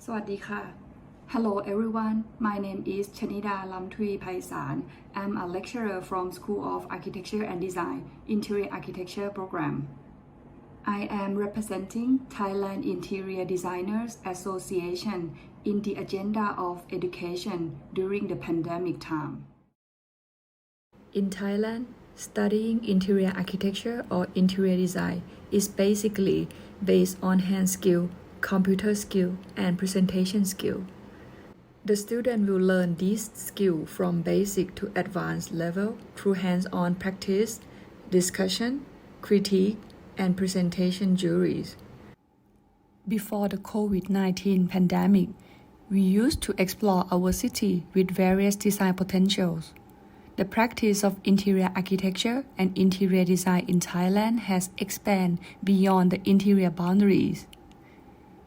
สวัสดีค่ะ Hello everyone, my name is Chanida Lamtui Paisan. I'm a lecturer from School of Architecture and Design, Interior Architecture program. I am representing Thailand Interior Designers Association in the agenda of education during the pandemic time. In Thailand, studying interior architecture or interior design is basically based on hand skill, computer skill, and presentation skill. The student will learn these skills from basic to advanced level through hands-on practice, discussion, critique, and presentation juries. Before the COVID-19 pandemic, we used to explore our city with various design potentials. The practice of interior architecture and interior design in Thailand has expanded beyond the interior boundaries.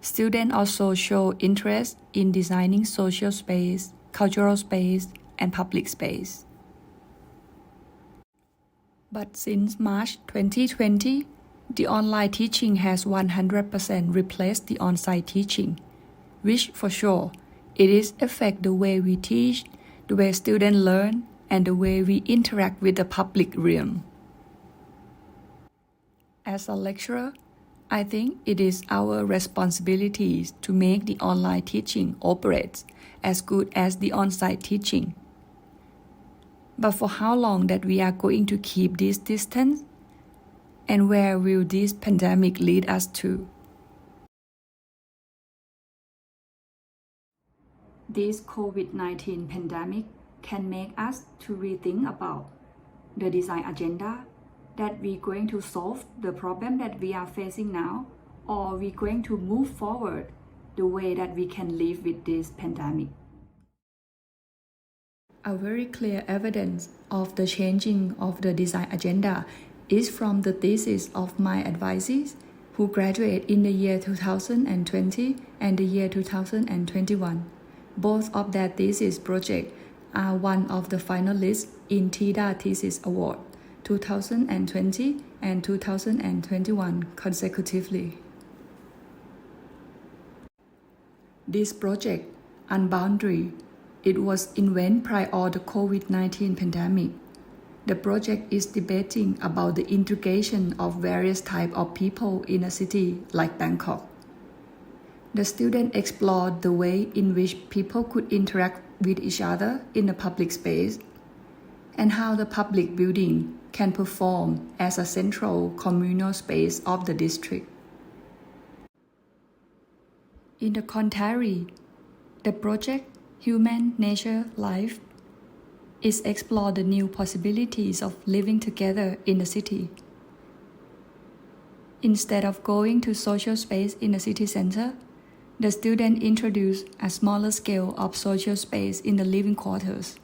Students also show interest in designing social space, cultural space, and public space. But since March 2020, the online teaching has 100% replaced the on-site teaching, which for sure, it is affect the way we teach, the way students learn, and the way we interact with the public realm. As a lecturer, I think it is our responsibility to make the online teaching operate as good as the on-site teaching. But for how long that we are going to keep this distance? And where will this pandemic lead us to? This COVID-19 pandemic can make us to rethink about the design agenda, that we're going to solve the problem that we are facing now, or we're going to move forward the way that we can live with this pandemic. A very clear evidence of the changing of the design agenda is from the thesis of my advisees who graduate in the year 2020 and the year 2021. Both of their thesis projects are one of the finalists in TIDA Thesis Award 2020 and 2021 consecutively. This project, Unboundary, it was invented prior to the COVID-19 pandemic. The project is debating about the integration of various types of people in a city like Bangkok. The students explored the way in which people could interact with each other in a public space and how the public building can perform as a central communal space of the district. In the contrary, the project Human Nature Life is explore the new possibilities of living together in the city. Instead of going to social space in the city center, the student introduced a smaller scale of social space in the living quarters.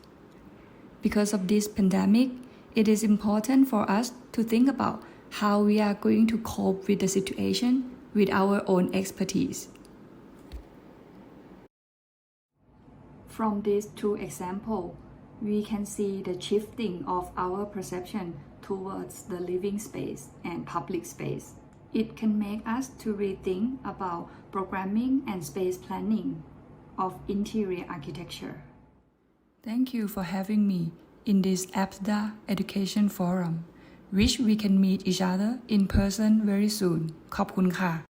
Because of this pandemic, it is important for us to think about how we are going to cope with the situation with our own expertise. From these two examples, we can see the shifting of our perception towards the living space and public space. It can make us to rethink about programming and space planning of interior architecture. Thank you for having me in this APSDA Education Forum, which we can meet each other in person very soon. ขอบคุณค่ะ